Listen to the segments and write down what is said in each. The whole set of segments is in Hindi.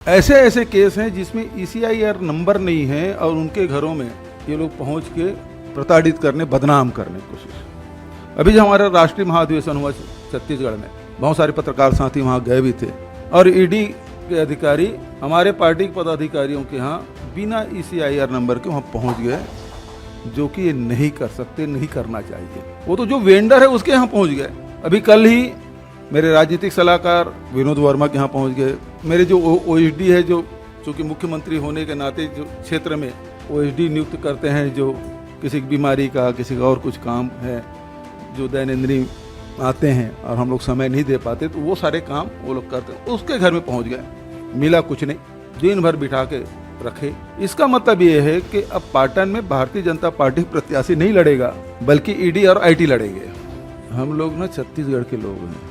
ऐसे ऐसे केस हैं जिसमें ECIR नंबर नहीं है और उनके घरों में ये लोग पहुंच के प्रताड़ित करने, बदनाम करने की कोशिश। अभी जो हमारा राष्ट्रीय महाधिवेशन हुआ छत्तीसगढ़ में, बहुत सारे पत्रकार साथी वहाँ गए भी थे और ईडी के अधिकारी हमारे पार्टी के पदाधिकारियों के यहाँ बिना ECIR नंबर के वहाँ पहुँच गए, जो कि ये नहीं कर सकते, नहीं करना चाहिए। वो तो जो वेंडर है उसके यहाँ पहुँच गए। अभी कल ही मेरे राजनीतिक सलाहकार विनोद वर्मा के यहाँ पहुँच गए। मेरे जो OSD है, जो चूँकि मुख्यमंत्री होने के नाते जो क्षेत्र में OSD नियुक्त करते हैं, जो किसी की बीमारी का, किसी का और कुछ काम है, जो दैनंदिनी आते हैं और हम लोग समय नहीं दे पाते, तो वो सारे काम वो लोग करते हैं। उसके घर में पहुँच गए, मिला कुछ नहीं, दिन भर बिठा के रखे। इसका मतलब ये है कि अब पाटन में भारतीय जनता पार्टी प्रत्याशी नहीं लड़ेगा, बल्कि ईडी और IT लड़ेंगे। हम लोग ना छत्तीसगढ़ के लोग हैं,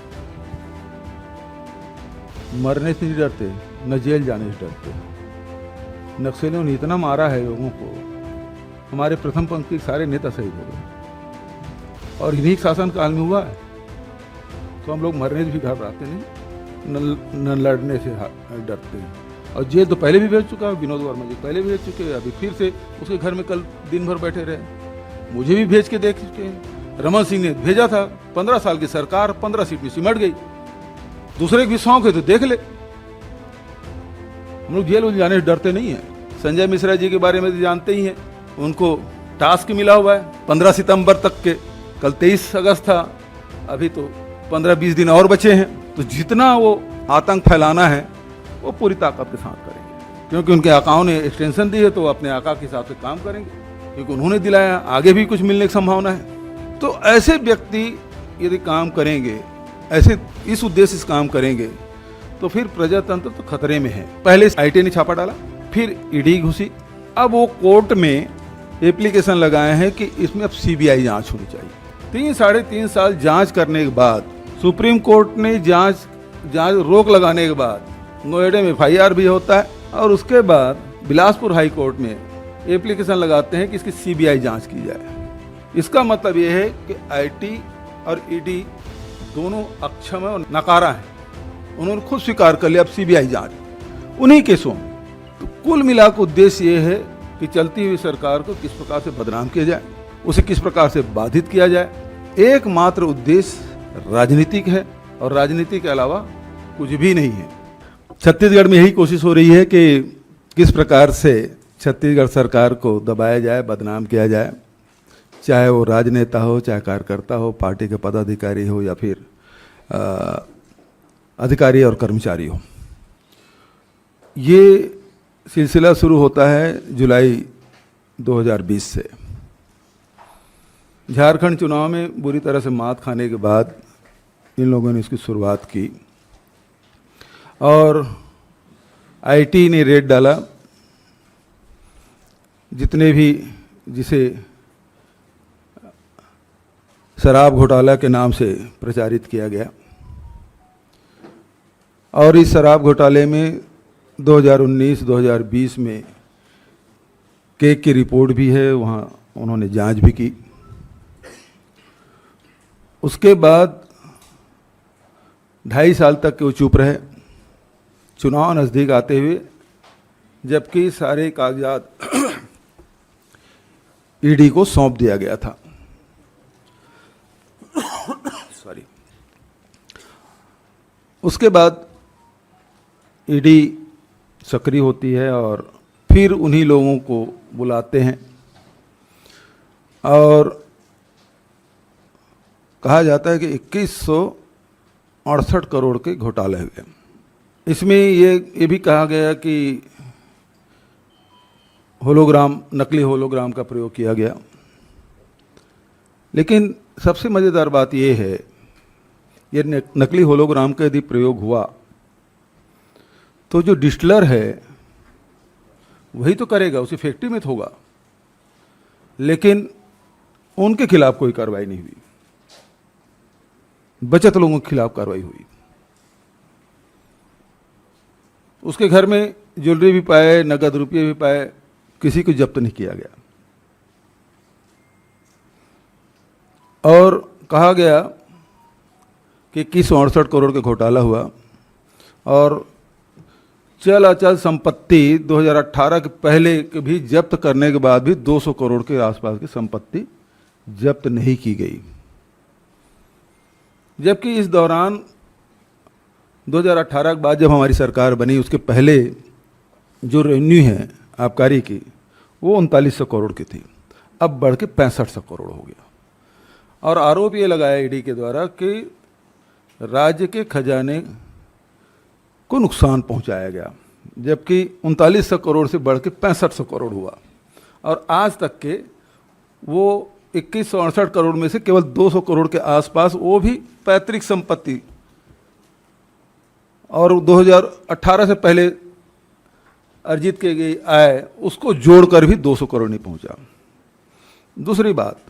मरने से नहीं डरते, न जेल जाने से डरते। नक्सलियों ने इतना मारा है लोगों को, हमारे प्रथम पंक्ति के सारे नेता शहीद हो गए और इन्हीं शासन काल में हुआ है। तो हम लोग मरने से भी घबराते नहीं, न लड़ने से डरते हैं। और जेल तो पहले भी भेज चुका है, विनोद वर्मा जी पहले भी भेज चुके हैं, अभी फिर से उसके घर में कल दिन भर बैठे रहे। मुझे भी भेज के देख चुके हैं। रमन सिंह ने भेजा था, 15 साल की सरकार 15 सीट में सिमट गई। दूसरे की भी शौक है तो देख ले। हम लोग जेल जाने से डरते नहीं है। संजय मिश्रा जी के बारे में तो जानते ही हैं, उनको टास्क मिला हुआ है 15 सितंबर तक के, कल 23 अगस्त था, अभी तो 15-20 दिन और बचे हैं। तो जितना वो आतंक फैलाना है वो पूरी ताकत के साथ करेंगे, क्योंकि उनके आकाओं ने एक्सटेंशन दी है, तो वो अपने आका के हिसाब से काम करेंगे, क्योंकि उन्होंने दिलाया। आगे भी कुछ मिलने की संभावना है। तो ऐसे व्यक्ति यदि काम करेंगे, ऐसे इस उद्देश्य से काम करेंगे, तो फिर प्रजातंत्र तो खतरे में है। पहले IT ने छापा डाला, फिर ईडी घुसी, अब वो कोर्ट में एप्लीकेशन लगाए हैं कि इसमें अब CBI जांच होनी चाहिए। 3-3.5 साल जांच करने के बाद सुप्रीम कोर्ट ने जांच रोक लगाने के बाद नोएडा में FIR भी होता है, और उसके बाद बिलासपुर हाई कोर्ट में एप्लीकेशन लगाते हैं कि इसकी CBI जांच की जाए। इसका मतलब ये है कि IT और ED दोनों अक्षम है और नकारा है। उन्होंने खुद स्वीकार कर लिया अब CBI जांच उन्हीं केसों में। तो कुल मिलाकर उद्देश्य ये है कि चलती हुई सरकार को किस प्रकार से बदनाम किया जाए, उसे किस प्रकार से बाधित किया जाए। एकमात्र उद्देश्य राजनीतिक है और राजनीति के अलावा कुछ भी नहीं है। छत्तीसगढ़ में यही कोशिश हो रही है कि किस प्रकार से छत्तीसगढ़ सरकार को दबाया जाए, बदनाम किया जाए, चाहे वो राजनेता हो, चाहे कार्यकर्ता हो, पार्टी के पदाधिकारी हो, या फिर अधिकारी और कर्मचारी हो। ये सिलसिला शुरू होता है जुलाई 2020 से। झारखंड चुनाव में बुरी तरह से मात खाने के बाद इन लोगों ने इसकी शुरुआत की और IT ने रेड डाला। जितने भी जिसे शराब घोटाला के नाम से प्रचारित किया गया, और इस शराब घोटाले में 2019-2020 में केक की रिपोर्ट भी है, वहाँ उन्होंने जांच भी की। उसके बाद 2.5 साल तक वो चुप रहे, चुनाव नज़दीक आते हुए, जबकि सारे कागजात ईडी को सौंप दिया गया था। सॉरी। उसके बाद ईडी सक्रिय होती है और फिर उन्हीं लोगों को बुलाते हैं और कहा जाता है कि 2168 करोड़ के घोटाले हुए। इसमें ये भी कहा गया कि होलोग्राम, नकली होलोग्राम का प्रयोग किया गया। लेकिन सबसे मज़ेदार बात ये है, ये नकली होलोग्राम का यदि प्रयोग हुआ तो जो डिस्टिलर है वही तो करेगा, उसी फैक्ट्री में तो होगा, लेकिन उनके खिलाफ कोई कार्रवाई नहीं हुई, बचत लोगों के खिलाफ कार्रवाई हुई। उसके घर में ज्वेलरी भी पाए, नगद रुपये भी पाए, किसी को जब्त नहीं किया गया। और कहा गया कि 2168 करोड़ का घोटाला हुआ और चल अचल संपत्ति 2018 के पहले के भी जब्त करने के बाद भी 200 करोड़ के आसपास की संपत्ति जब्त नहीं की गई, जबकि इस दौरान 2018 के बाद जब हमारी सरकार बनी उसके पहले जो रेवेन्यू है आबकारी की वो 3900 करोड़ की थी, अब बढ़ के 6500 करोड़ हो गया। और आरोप ये लगाया ईडी के द्वारा कि राज्य के खजाने को नुकसान पहुंचाया गया, जबकि 3900 करोड़ से बढ़ के 6500 करोड़ हुआ। और आज तक के वो 2168 करोड़ में से केवल 200 करोड़ के आसपास, वो भी पैतृक संपत्ति, और 2018 से पहले अर्जित की गई आय उसको जोड़कर भी 200 करोड़ नहीं पहुंचा। दूसरी बात,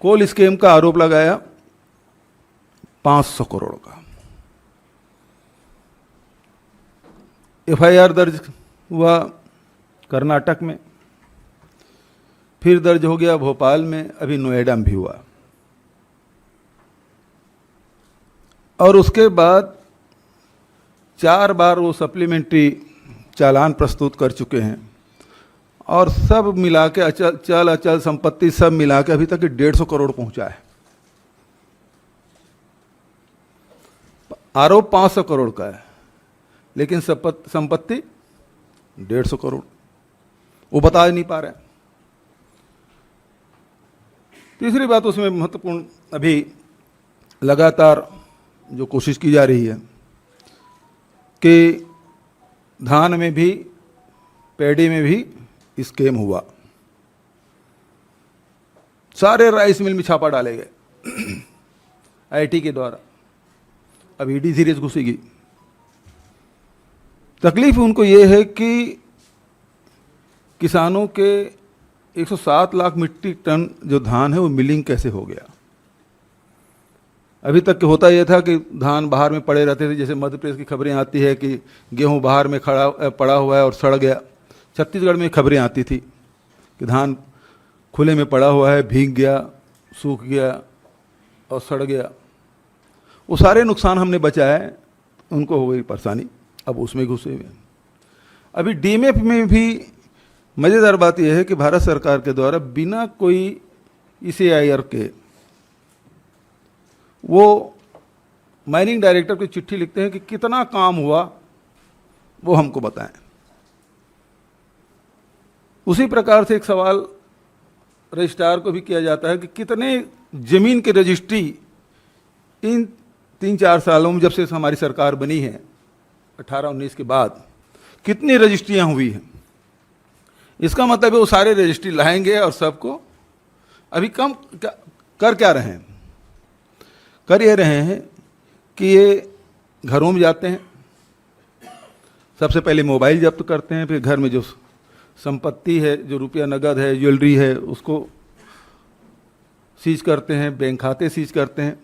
कोल स्कीम का आरोप लगाया 500 करोड़ का। एफआईआर दर्ज हुआ कर्नाटक में, फिर दर्ज हो गया भोपाल में, अभी नोएडा में भी हुआ। और उसके बाद 4 बार वो सप्लीमेंट्री चालान प्रस्तुत कर चुके हैं, और सब मिला के चल अचल संपत्ति सब मिला के अभी तक 150 करोड़ पहुंचा है। आरोप 500 करोड़ का है, लेकिन संपत्ति 150 करोड़ वो बता नहीं पा रहे हैं। तीसरी बात उसमें महत्वपूर्ण, अभी लगातार जो कोशिश की जा रही है कि धान में भी पैडी में भी स्कैम हुआ, सारे राइस मिल में छापा डाले गए आईटी के द्वारा। अब ईडी सीरीज घुसेगी। तकलीफ उनको ये है कि किसानों के 107 लाख मीट्रिक टन जो धान है वो मिलिंग कैसे हो गया। अभी तक होता यह था कि धान बाहर में पड़े रहते थे, जैसे मध्य प्रदेश की खबरें आती है कि गेहूं बाहर में पड़ा हुआ है और सड़ गया। छत्तीसगढ़ में खबरें आती थी कि धान खुले में पड़ा हुआ है, भीग गया, सूख गया और सड़ गया। वो सारे नुकसान हमने बचाए, उनको हो गई परेशानी, अब उसमें घुसे हुए। अभी डीएमएफ में भी मज़ेदार बात यह है कि भारत सरकार के द्वारा बिना कोई ईसीआईआर के वो माइनिंग डायरेक्टर को चिट्ठी लिखते हैं कि कितना काम हुआ वो हमको बताएं। उसी प्रकार से एक सवाल रजिस्ट्रार को भी किया जाता है कि कितने जमीन की रजिस्ट्री इन 3-4 सालों में, जब से हमारी सरकार बनी है 18-19 के बाद, कितनी रजिस्ट्रियां हुई हैं। इसका मतलब है वो सारे रजिस्ट्री लाएंगे और सबको अभी कम कर क्या रहे हैं, कर ये रहे हैं कि ये घरों में जाते हैं, सबसे पहले मोबाइल जब्त करते हैं, फिर घर में जो संपत्ति है, जो रुपया नगद है, ज्वेलरी है, उसको सीज करते हैं, बैंक खाते सीज करते हैं,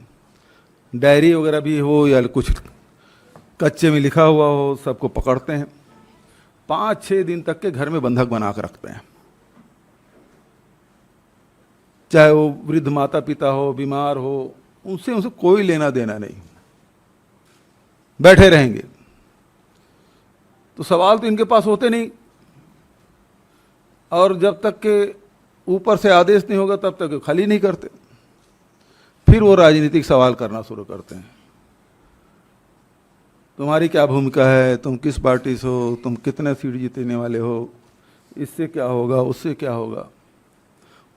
डायरी वगैरह भी हो या कुछ कच्चे में लिखा हुआ हो, सबको पकड़ते हैं। 5-6 दिन तक के घर में बंधक बना कर रखते हैं, चाहे वो वृद्ध माता पिता हो, बीमार हो, उनसे कोई लेना देना नहीं, बैठे रहेंगे। तो सवाल तो इनके पास होते नहीं, और जब तक के ऊपर से आदेश नहीं होगा तब तक खाली नहीं करते। फिर वो राजनीतिक सवाल करना शुरू करते हैं, तुम्हारी क्या भूमिका है, तुम किस पार्टी से हो, तुम कितने सीट जीतने वाले हो, इससे क्या होगा, उससे क्या होगा।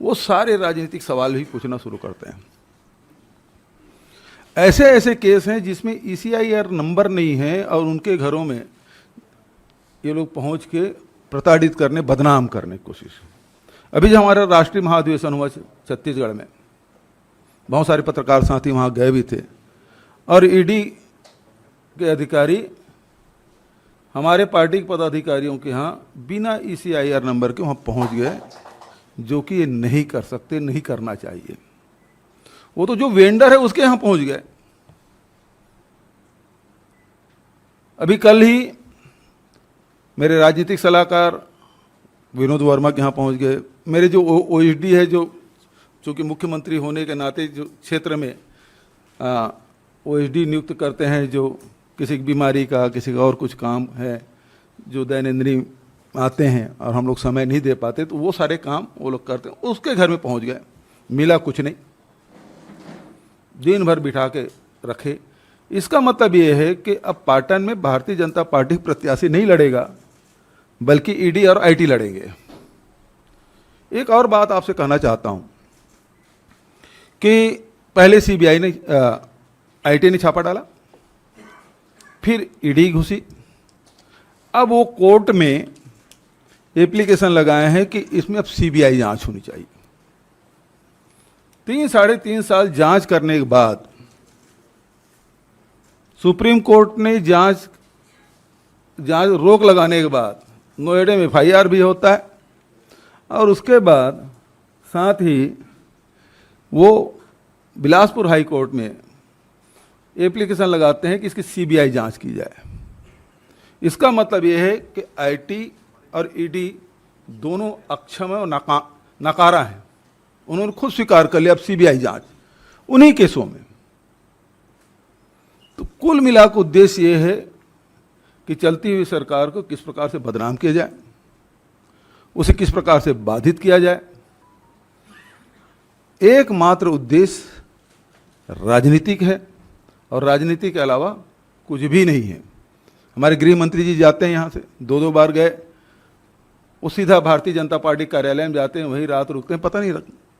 वो सारे राजनीतिक सवाल भी पूछना शुरू करते हैं। ऐसे ऐसे केस हैं जिसमें ईसीआईआर नंबर नहीं है और उनके घरों में ये लोग पहुंच के प्रताड़ित करने, बदनाम करने की कोशिश। अभी जो हमारा राष्ट्रीय महाधिवेशन हुआ छत्तीसगढ़ में, बहुत सारे पत्रकार साथी वहाँ गए भी थे, और ईडी के अधिकारी हमारे पार्टी के पदाधिकारियों के यहाँ बिना ईसीआईआर नंबर के वहाँ पहुँच गए, जो कि ये नहीं कर सकते, नहीं करना चाहिए। वो तो जो वेंडर है उसके यहाँ पहुँच गए। अभी कल ही मेरे राजनीतिक सलाहकार विनोद वर्मा के यहाँ पहुँच गए। मेरे जो ओएसडी है, जो चूँकि मुख्यमंत्री होने के नाते जो क्षेत्र में ओएसडी नियुक्त करते हैं, जो किसी की बीमारी का, किसी का और कुछ काम है जो दैनंदिनी आते हैं और हम लोग समय नहीं दे पाते, तो वो सारे काम वो लोग करते हैं। उसके घर में पहुंच गए, मिला कुछ नहीं, दिन भर बिठा के रखे। इसका मतलब ये है कि अब पाटन में भारतीय जनता पार्टी प्रत्याशी नहीं लड़ेगा, बल्कि ईडी और आईटी लड़ेंगे। एक और बात आपसे कहना चाहता हूं कि पहले सीबीआई ने आईटी ने छापा डाला, फिर ईडी घुसी, अब वो कोर्ट में एप्लीकेशन लगाए हैं कि इसमें अब सीबीआई जांच होनी चाहिए। 3-3.5 साल जांच करने के बाद सुप्रीम कोर्ट ने जांच रोक लगाने के बाद नोएडा में एफआईआर भी होता है, और उसके बाद साथ ही वो बिलासपुर हाई कोर्ट में एप्लीकेशन लगाते हैं कि इसकी सीबीआई जांच की जाए। इसका मतलब ये है कि आईटी और ईडी दोनों अक्षम है और नकारा है। उन्होंने खुद स्वीकार कर लिया अब सीबीआई जांच उन्हीं केसों में। तो कुल मिलाकर उद्देश्य ये है कि चलती हुई सरकार को किस प्रकार से बदनाम किया जाए, उसे किस प्रकार से बाधित किया जाए। एकमात्र उद्देश्य राजनीतिक है और राजनीति के अलावा कुछ भी नहीं है। हमारे गृह मंत्री जी जाते हैं यहाँ से, 2-2 बार गए, वो सीधा भारतीय जनता पार्टी कार्यालय में जाते हैं, वहीं रात रुकते हैं, पता नहीं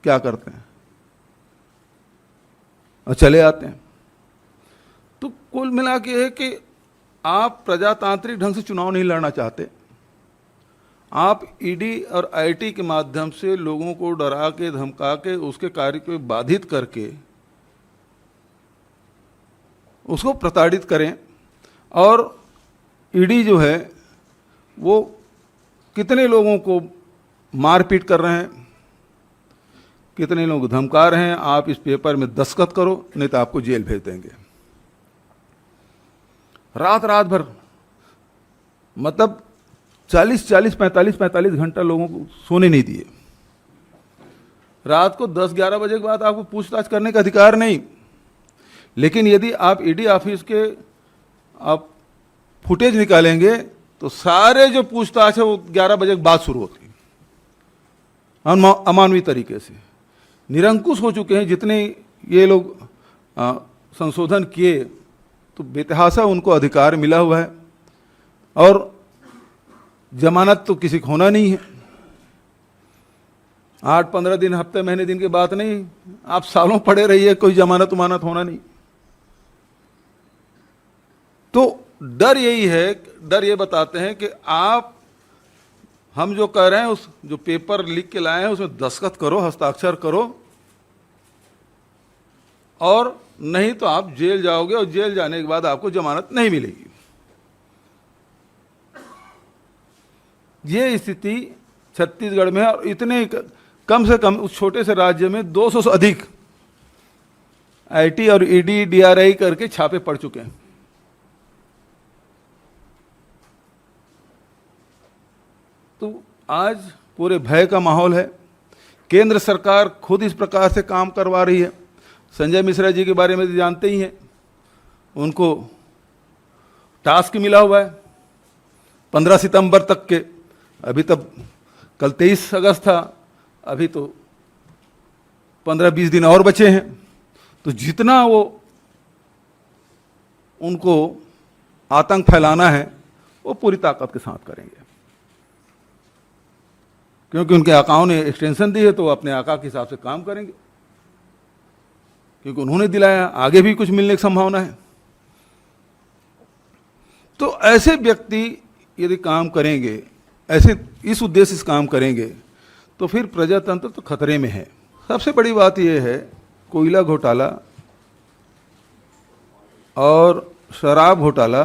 क्या करते हैं और चले आते हैं। तो कुल मिला के है कि आप प्रजातांत्रिक ढंग से चुनाव नहीं लड़ना चाहते, आप ईडी और आईटी के माध्यम से लोगों को डरा के धमका के उसके कार्य को बाधित करके उसको प्रताड़ित करें। और ईडी जो है वो कितने लोगों को मारपीट कर रहे हैं, कितने लोग धमका रहे हैं, आप इस पेपर में दस्तखत करो नहीं तो आपको जेल भेज देंगे। रात भर मतलब 45 घंटा लोगों को सोने नहीं दिए। रात को 10-11 बजे के बाद आपको पूछताछ करने का अधिकार नहीं, लेकिन यदि आप ईडी ऑफिस के आप फुटेज निकालेंगे तो सारे जो पूछताछ है वो 11 बजे के बाद शुरू होती है। अमानवीय तरीके से निरंकुश हो चुके हैं जितने ये लोग संशोधन किए, तो बेतहासा उनको अधिकार मिला हुआ है। और जमानत तो किसी को होना नहीं है, 8-15 दिन, हफ्ते, महीने, दिन की बात नहीं, आप सालों पड़े रहिए, कोई जमानत उमानत होना नहीं। तो डर यही है, डर ये बताते हैं कि आप हम जो कह रहे हैं उस जो पेपर लिख के लाए हैं उसमें दस्तखत करो, हस्ताक्षर करो, और नहीं तो आप जेल जाओगे और जेल जाने के बाद आपको जमानत नहीं मिलेगी। ये स्थिति छत्तीसगढ़ में है। और इतने कम से कम उस छोटे से राज्य में 200 से अधिक आईटी और ईडी डीआरआई करके छापे पड़ चुके हैं। तो आज पूरे भय का माहौल है। केंद्र सरकार खुद इस प्रकार से काम करवा रही है। संजय मिश्रा जी के बारे में तो जानते ही हैं, उनको टास्क मिला हुआ है 15 सितंबर तक के। अभी तक कल 23 अगस्त था, अभी तो 15-20 दिन और बचे हैं। तो जितना वो उनको आतंक फैलाना है वो पूरी ताकत के साथ करेंगे, क्योंकि उनके आकाओं ने एक्सटेंशन दी है तो वो अपने आका के हिसाब से काम करेंगे, क्योंकि उन्होंने दिलाया। आगे भी कुछ मिलने की संभावना है। तो ऐसे व्यक्ति यदि काम करेंगे, ऐसे इस उद्देश्य से काम करेंगे, तो फिर प्रजातंत्र तो खतरे में है। सबसे बड़ी बात यह है, कोयला घोटाला और शराब घोटाला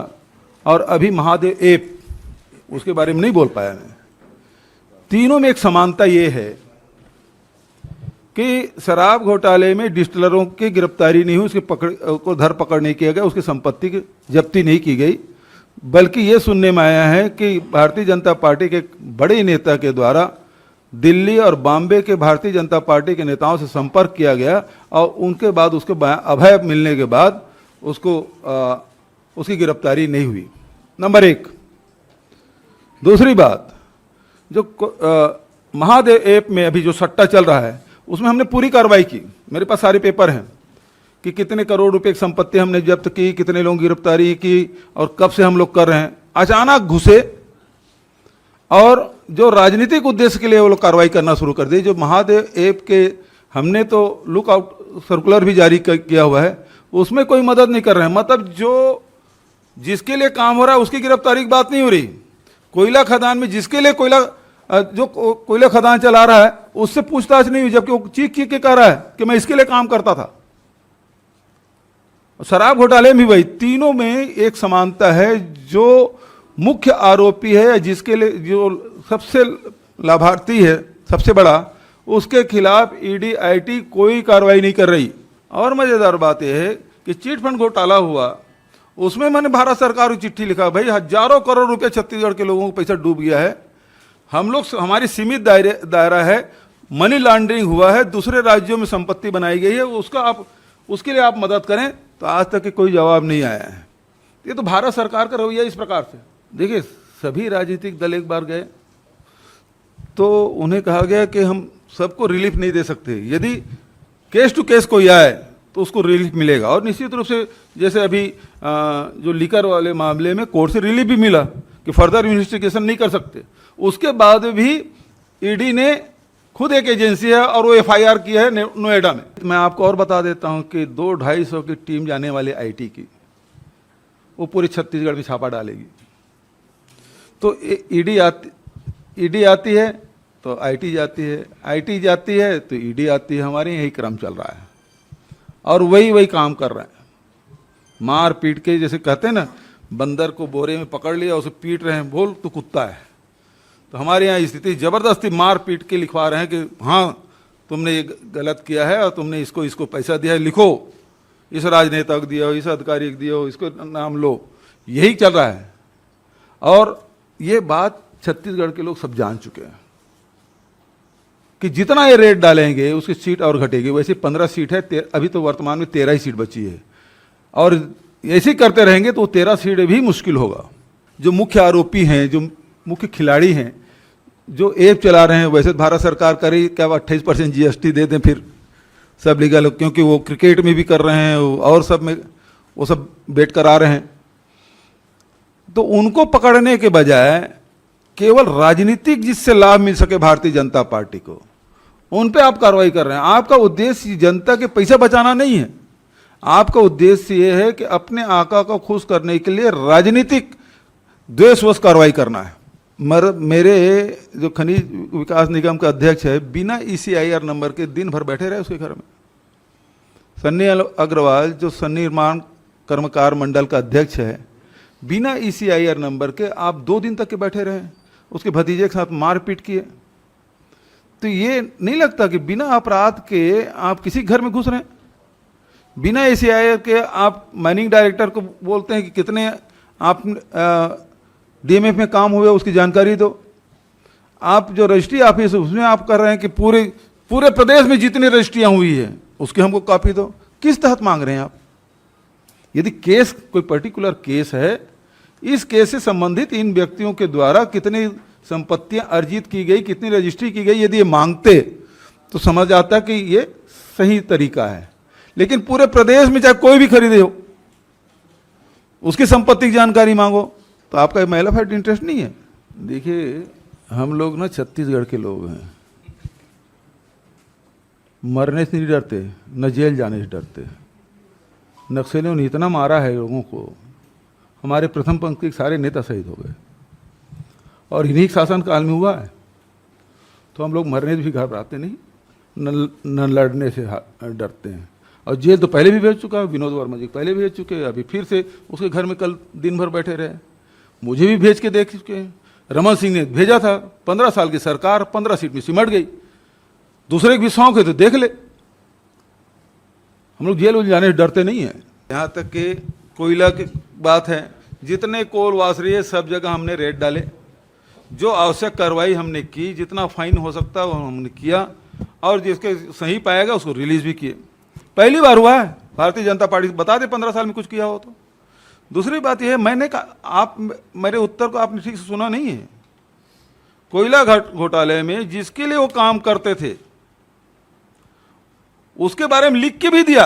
और अभी महादेव ऐप, उसके बारे में नहीं बोल पाया मैं। तीनों में एक समानता ये है कि शराब घोटाले में डिस्टिलरों की गिरफ्तारी नहीं हुई, उसके धर पकड़ नहीं किया गया, उसकी संपत्ति की जब्ती नहीं की गई, बल्कि ये सुनने में आया है कि भारतीय जनता पार्टी के बड़े नेता के द्वारा दिल्ली और बॉम्बे के भारतीय जनता पार्टी के नेताओं से संपर्क किया गया और उनके बाद उसके अभय मिलने के बाद उसको उसकी गिरफ्तारी नहीं हुई, नंबर एक। दूसरी बात, जो महादेव ऐप में अभी जो सट्टा चल रहा है उसमें हमने पूरी कार्रवाई की, मेरे पास सारे पेपर हैं कि कितने करोड़ रुपए की संपत्ति हमने जब्त की, कितने लोगों की गिरफ्तारी की और कब से हम लोग कर रहे हैं। अचानक घुसे और जो राजनीतिक उद्देश्य के लिए वो लोग कार्रवाई करना शुरू कर दी। जो महादेव ऐप के हमने तो लुक आउट सर्कुलर भी जारी किया हुआ है, उसमें कोई मदद नहीं कर रहे हैं। मतलब जो जिसके लिए काम हो रहा है उसकी गिरफ्तारी की बात नहीं हो रही। कोयला खदान में जिसके लिए कोयला खदान चला रहा है उससे पूछताछ नहीं हुई, जबकि वो चीख के कह रहा है कि मैं इसके लिए काम करता था। शराब घोटाले में भी वही, तीनों में एक समानता है। जो मुख्य आरोपी है या जिसके लिए जो सबसे लाभार्थी है सबसे बड़ा, उसके खिलाफ ईडी आईटी कोई कार्रवाई नहीं कर रही। और मजेदार बात यह है कि चिट फंड घोटाला हुआ, उसमें मैंने भारत सरकार को चिट्ठी लिखा, भाई हजारों करोड़ रुपए छत्तीसगढ़ के लोगों को पैसा डूब गया है, हम लोग हमारी सीमित दायरा है, मनी लॉन्ड्रिंग हुआ है, दूसरे राज्यों में संपत्ति बनाई गई है, उसके लिए आप मदद करें। तो आज तक कोई जवाब नहीं आया है। ये तो भारत सरकार का रवैया इस प्रकार से। देखिए, सभी राजनीतिक दल एक बार गए तो उन्हें कहा गया कि हम सबको रिलीफ नहीं दे सकते, यदि केस टू केस कोई आए तो उसको रिलीफ मिलेगा। और निश्चित रूप से जैसे अभी जो लीकर वाले मामले में कोर्ट से रिलीफ भी मिला कि फर्दर इन्वेस्टिगेशन नहीं कर सकते। उसके बाद भी ईडी ने खुद एक एजेंसी है और वो एफआईआर की है नोएडा में। मैं आपको और बता देता हूं कि 200-250 की टीम जाने वाले आईटी की, वो पूरे छत्तीसगढ़ में छापा डालेगी। तो ईडी आती है तो आईटी जाती है, आईटी जाती है तो ईडी आती है। हमारे यही क्रम चल रहा है और वही काम कर रहे हैं। मार पीट के, जैसे कहते हैं ना, बंदर को बोरे में पकड़ लिया उसे पीट रहे हैं, बोल तो कुत्ता है। तो हमारे यहाँ स्थिति जबरदस्ती मार पीट के लिखवा रहे हैं कि हाँ तुमने ये गलत किया है और तुमने इसको पैसा दिया है, लिखो, इस राजनेता को दिया हो, इस अधिकारी को दिया हो, इसको नाम लो। यही चल रहा है। और ये बात छत्तीसगढ़ के लोग सब जान चुके हैं कि जितना ये रेट डालेंगे उसकी सीट और घटेगी। वैसे 15 सीट है, अभी तो वर्तमान में 13 ही सीट बची है और ऐसे करते रहेंगे तो 13 सीट भी मुश्किल होगा। जो मुख्य आरोपी हैं, जो मुख्य खिलाड़ी हैं, जो ऐप चला रहे हैं, वैसे भारत सरकार करे क्या 28% जीएसटी दे दें फिर सब लीगल, क्योंकि वो क्रिकेट में भी कर रहे हैं और सब में वो सब बेट करा रहे हैं। तो उनको पकड़ने के बजाय केवल राजनीतिक जिससे लाभ मिल सके भारतीय जनता पार्टी को, उन पे आप कार्रवाई कर रहे हैं। आपका उद्देश्य जनता के पैसे बचाना नहीं है, आपका उद्देश्य ये है कि अपने आका को खुश करने के लिए राजनीतिक द्वेषवश कार्रवाई करना है। मेरे जो खनिज विकास निगम का अध्यक्ष है, बिना ईसीआईआर नंबर के दिन भर बैठे रहे उसके घर में। सन्नी अग्रवाल जो सन्निर्माण कर्मकार मंडल का अध्यक्ष है, बिना ईसीआईआर नंबर के आप 2 दिन तक के बैठे रहे, उसके भतीजे के साथ मारपीट किए। तो ये नहीं लगता कि बिना अपराध के आप किसी घर में घुस रहे हैं? बिना ईसीआईआर के आप माइनिंग डायरेक्टर को बोलते हैं कि कितने आप डीएमएफ में काम हुए उसकी जानकारी दो। आप जो रजिस्ट्री ऑफिस है उसमें आप कर रहे हैं कि पूरे प्रदेश में जितनी रजिस्ट्रियां हुई है उसकी हमको कॉपी दो। किस तहत मांग रहे हैं आप? यदि केस कोई पर्टिकुलर केस है, इस केस से संबंधित इन व्यक्तियों के द्वारा कितनी संपत्तियां अर्जित की गई, कितनी रजिस्ट्री की गई, यदि ये मांगते तो समझ आता कि ये सही तरीका है। लेकिन पूरे प्रदेश में चाहे कोई भी खरीदे हो, उसकी संपत्ति की जानकारी मांगो, तो आपका महिला फाइट इंटरेस्ट नहीं है। देखिए, हम लोग ना छत्तीसगढ़ के लोग हैं, मरने से नहीं डरते, न जेल जाने से डरते। नक्सलियों ने इतना मारा है लोगों को, हमारे प्रथम पंक्ति के सारे नेता शहीद हो गए और इन्हीं शासन काल में हुआ है। तो हम लोग मरने से भी घबराते नहीं, न लड़ने से डरते हैं। और जेल तो पहले भी भेज चुका है, विनोद वर्मा जी पहले भेज चुके हैं, अभी फिर से उसके घर में कल दिन भर बैठे रहे। मुझे भी भेज के देख चुके हैं। रमन सिंह ने भेजा था, 15 साल की सरकार 15 सीट में सिमट गई। दूसरे के भी शौक है तो देख ले। हम लोग जेल जाने से डरते नहीं हैं। यहाँ तक कि कोयला की बात है, जितने कोल वासरी है सब जगह हमने रेड डाले, जो आवश्यक कार्रवाई हमने की, जितना फाइन हो सकता है वो हमने किया और जिसके सही पाएगा उसको रिलीज भी किए। पहली बार हुआ है भारतीय जनता पार्टी, बता दे 15 साल में कुछ किया हो दूसरी बात यह है, मैंने कहा, आप मेरे उत्तर को आपने ठीक से सुना नहीं है। कोयला घोटाले में जिसके लिए वो काम करते थे उसके बारे में लिख के भी दिया,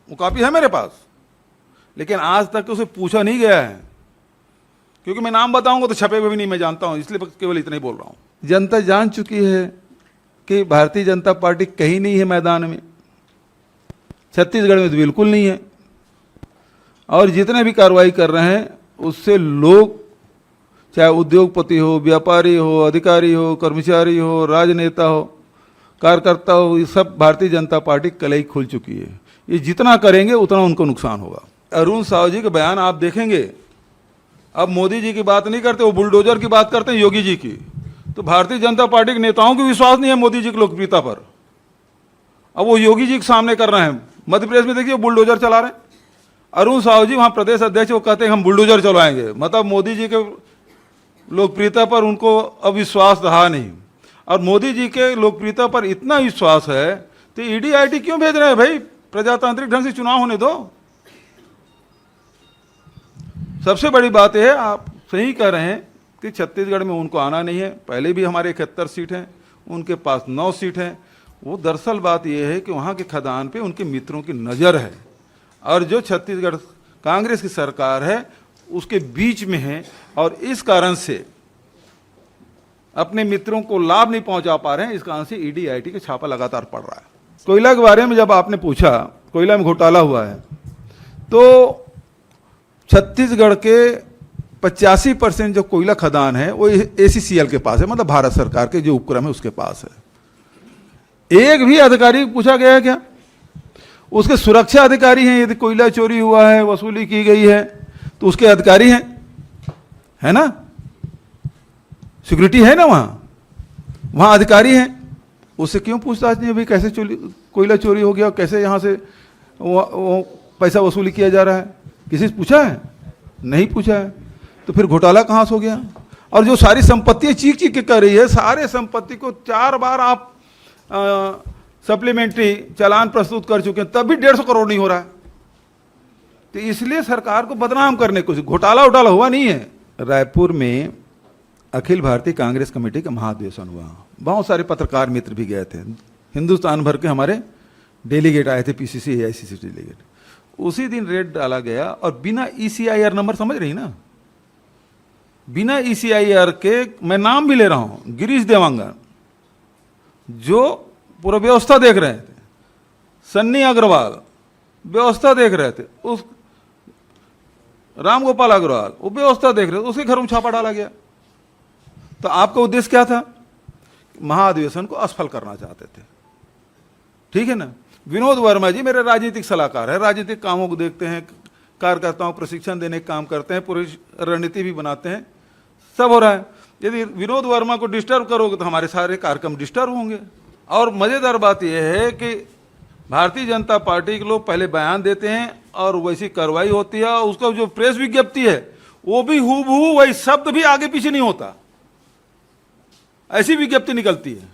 वो कॉपी है मेरे पास, लेकिन आज तक उसे पूछा नहीं गया है, क्योंकि मैं नाम बताऊंगा तो छपे हुए भी नहीं, मैं जानता हूं, इसलिए केवल इतना ही बोल रहा हूं। जनता जान चुकी है कि भारतीय जनता पार्टी कहीं नहीं है मैदान में, छत्तीसगढ़ में तो बिल्कुल नहीं है, और जितने भी कार्रवाई कर रहे हैं उससे लोग, चाहे उद्योगपति हो, व्यापारी हो, अधिकारी हो, कर्मचारी हो, राजनेता हो, कार्यकर्ता हो, ये सब भारतीय जनता पार्टी कलई खुल चुकी है। ये जितना करेंगे उतना उनको नुकसान होगा। अरुण साहू जी के बयान आप देखेंगे, अब मोदी जी की बात नहीं करते, वो बुलडोजर की बात करते हैं, योगी जी की। तो भारतीय जनता पार्टी के नेताओं को विश्वास नहीं है मोदी जी की लोकप्रियता पर, अब वो योगी जी के सामने कर रहे हैं। मध्य प्रदेश में देखिए बुलडोजर चला रहे हैं, अरुण साहू जी वहाँ प्रदेश अध्यक्ष, वो कहते हैं हम बुलडोजर चलाएंगे, मतलब मोदी जी के लोकप्रियता पर उनको अब विश्वास रहा नहीं। और मोदी जी के लोकप्रियता पर इतना विश्वास है तो ईडी आईटी क्यों भेज रहे हैं भाई, प्रजातांत्रिक ढंग से चुनाव होने दो। सबसे बड़ी बात यह है, आप सही कह रहे हैं कि छत्तीसगढ़ में उनको आना नहीं है, पहले भी हमारे 71 सीट हैं, उनके पास 9 सीट हैं। वो दरअसल बात यह है कि वहाँ के खदान पे उनके मित्रों की नज़र है, और जो छत्तीसगढ़ कांग्रेस की सरकार है उसके बीच में है, और इस कारण से अपने मित्रों को लाभ नहीं पहुंचा पा रहे हैं। इस कारण से ईडी आईटी का छापा लगातार पड़ रहा है। कोयला के बारे में जब आपने पूछा, कोयला में घोटाला हुआ है, तो छत्तीसगढ़ के 85% जो कोयला खदान है वो ACCL के पास है, मतलब भारत सरकार के जो उपक्रम है उसके पास है। एक भी अधिकारी पूछा गया है क्या? उसके सुरक्षा अधिकारी हैं, यदि कोयला चोरी हुआ है, वसूली की गई है तो उसके अधिकारी हैं, है ना, सिक्योरिटी है ना, वहाँ अधिकारी हैं, उससे क्यों पूछताछ नहीं है भाई कैसे कोयला चोरी हो गया, कैसे यहाँ से वो पैसा वसूली किया जा रहा है? किसी से पूछा है? नहीं पूछा है, तो फिर घोटाला कहाँ से हो गया? और जो सारी संपत्तियाँ चीख चीख के कर रही है, सारे संपत्ति को 4 बार आप सप्लीमेंट्री चालान प्रस्तुत कर चुके हैं, तब भी 150 करोड़ नहीं हो रहा है। तो इसलिए सरकार को बदनाम करने को, घोटाला उटाला हुआ नहीं है। रायपुर में अखिल भारतीय कांग्रेस कमेटी का महाधिवेशन हुआ, बहुत सारे पत्रकार मित्र भी गए थे, हिंदुस्तान भर के हमारे डेलीगेट आए थे, PCC AICC डेलीगेट। उसी दिन रेड डाला गया, और बिना ECIR नंबर, समझ रही ना, बिना ECIR के, मैं नाम भी ले रहा हूं, गिरीश देवांगन जो पूरा व्यवस्था देख रहे थे, सन्नी अग्रवाल व्यवस्था देख रहे थे, उस राम गोपाल अग्रवाल वो व्यवस्था देख रहे थे, उसके घर में छापा डाला गया। तो आपका उद्देश्य क्या था? महाधिवेशन को असफल करना चाहते थे, ठीक है ना। विनोद वर्मा जी मेरे राजनीतिक सलाहकार है, राजनीतिक कामों को देखते हैं, कार्यकर्ताओं को प्रशिक्षण देने का काम करते हैं, पूरी रणनीति भी बनाते हैं, सब हो रहा है। यदि विनोद वर्मा को डिस्टर्ब करोगे तो हमारे सारे कार्यक्रम डिस्टर्ब होंगे। और मज़ेदार बात यह है कि भारतीय जनता पार्टी के लोग पहले बयान देते हैं और वैसी कार्रवाई होती है, और उसका जो प्रेस विज्ञप्ति है वो भी हूबहू वही शब्द भी आगे पीछे नहीं होता, ऐसी विज्ञप्ति निकलती है।